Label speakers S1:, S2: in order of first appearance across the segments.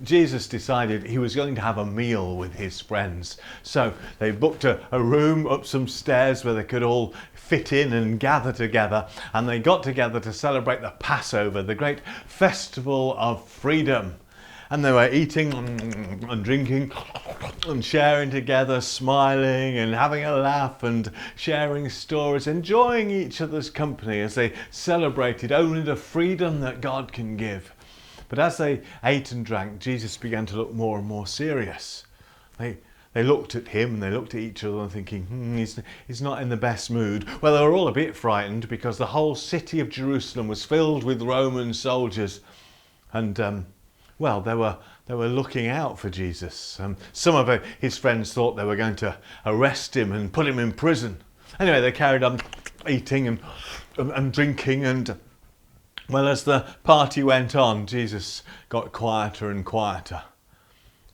S1: Jesus decided he was going to have a meal with his friends. So they booked a room up some stairs where they could all fit in and gather together. And they got together to celebrate the Passover, the great festival of freedom. And they were eating and drinking and sharing together, smiling and having a laugh and sharing stories, enjoying each other's company as they celebrated only the freedom that God can give. But as they ate and drank, Jesus began to look more and more serious. They looked at him and they looked at each other and thinking, he's not in the best mood. Well, they were all a bit frightened because the whole city of Jerusalem was filled with Roman soldiers. And, they were looking out for Jesus. Some of his friends thought they were going to arrest him and put him in prison. Anyway, they carried on eating and drinking and... Well, as the party went on, Jesus got quieter and quieter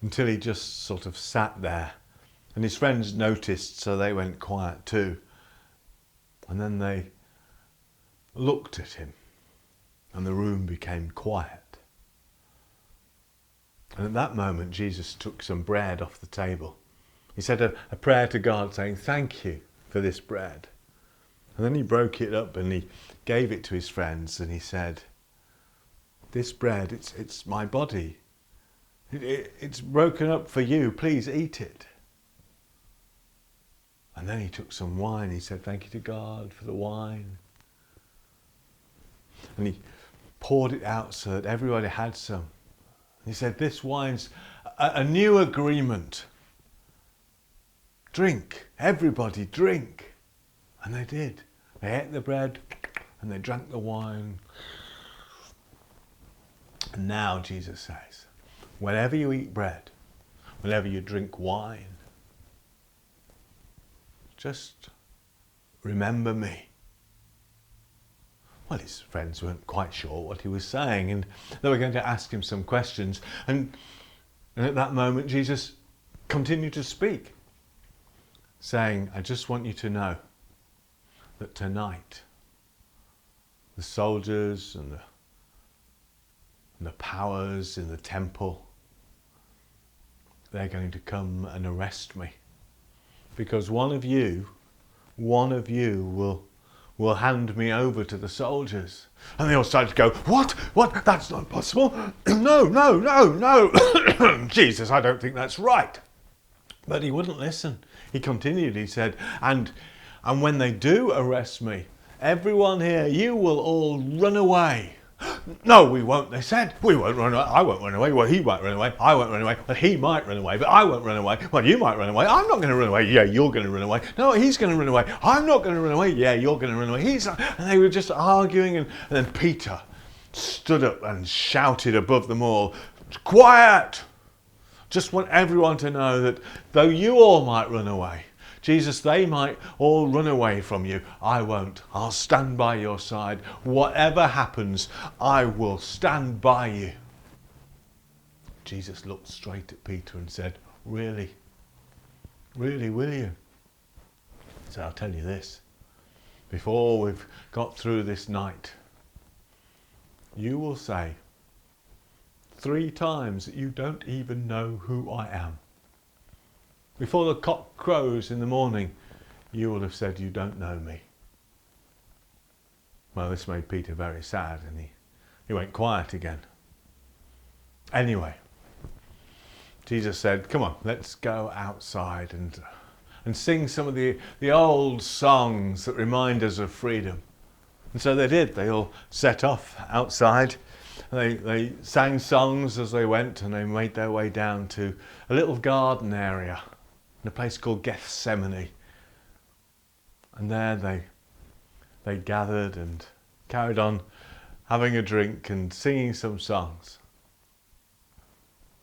S1: until he just sort of sat there. And his friends noticed, so they went quiet too. And then they looked at him and the room became quiet. And at that moment, Jesus took some bread off the table. He said a prayer to God saying, "Thank you for this bread." And then he broke it up and he gave it to his friends and he said, "This bread, it's my body. It's broken up for you. Please eat it." And then he took some wine. He said, "Thank you to God for the wine." And he poured it out so that everybody had some. He said, "This wine's a new agreement. Drink, everybody drink." And they did. They ate the bread and they drank the wine. And now Jesus says, whenever you eat bread, whenever you drink wine, just remember me. Well, his friends weren't quite sure what he was saying, and they were going to ask him some questions. And at that moment, Jesus continued to speak, saying, "I just want you to know that tonight, the soldiers and the powers in the temple, they're going to come and arrest me. Because one of you will hand me over to the soldiers." And they all started to go, What? That's not possible. No. Jesus, I don't think that's right. But he wouldn't listen. He continued, he said, and when they do arrest me, everyone here, you will all run away. "No, we won't," they said. "We won't run away. I won't run away." "Well, he might run away." "I won't run away." "Well, he might run away, but I won't run away." "Well, you might run away." "I'm not going to run away." "Yeah, you're going to run away." "No, he's going to run away." "I'm not going to run away." "Yeah, you're going to run away." And they were just arguing, and then Peter stood up and shouted above them all, "Quiet! Just want everyone to know that though you all might run away, Jesus, they might all run away from you. I won't. I'll stand by your side. Whatever happens, I will stand by you." Jesus looked straight at Peter and said, Really? Really, will you?" So I'll tell you this. Before we've got through this night, you will say 3 times that you don't even know who I am. Before the cock crows in the morning, you will have said you don't know me. Well, this made Peter very sad, and he went quiet again. Anyway, Jesus said, "Come on, let's go outside and sing some of the old songs that remind us of freedom." And so they did. They all set off outside. They sang songs as they went, and they made their way down to a little garden area in a place called Gethsemane. And there they gathered and carried on having a drink and singing some songs.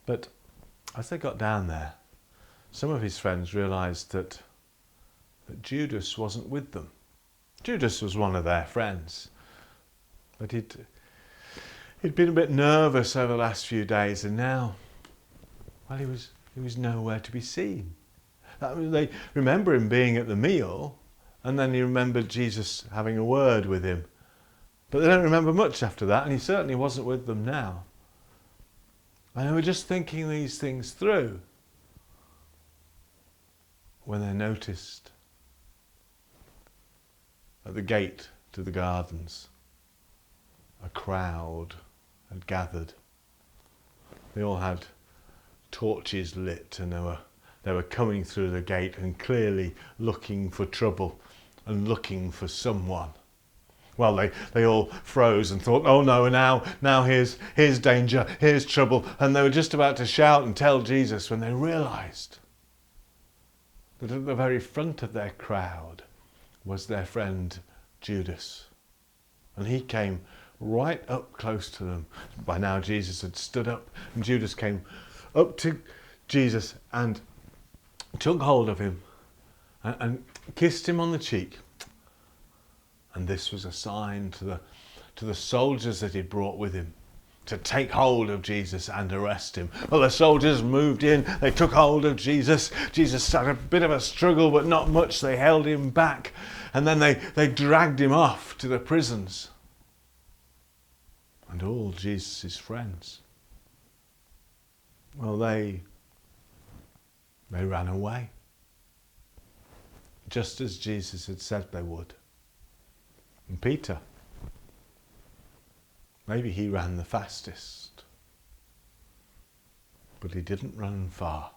S1: But as they got down there, some of his friends realised that Judas wasn't with them. Judas was one of their friends, but he'd been a bit nervous over the last few days, and now, well, he was nowhere to be seen. They remember him being at the meal, and then he remembered Jesus having a word with him. But they don't remember much after that, and he certainly wasn't with them now. And they were just thinking these things through when they noticed at the gate to the gardens a crowd had gathered. They all had torches lit, and they were coming through the gate and clearly looking for trouble and looking for someone. Well, they all froze and thought, oh no, now here's danger, here's trouble. And they were just about to shout and tell Jesus when they realised that at the very front of their crowd was their friend Judas. And he came right up close to them. By now Jesus had stood up, and Judas came up to Jesus and took hold of him and kissed him on the cheek. And this was a sign to the soldiers that he'd brought with him to take hold of Jesus and arrest him. Well, the soldiers moved in, they took hold of Jesus. Jesus had a bit of a struggle, but not much. They held him back, and then they dragged him off to the prisons. And all Jesus' friends, well, they ran away, just as Jesus had said they would. And Peter, maybe he ran the fastest, but he didn't run far.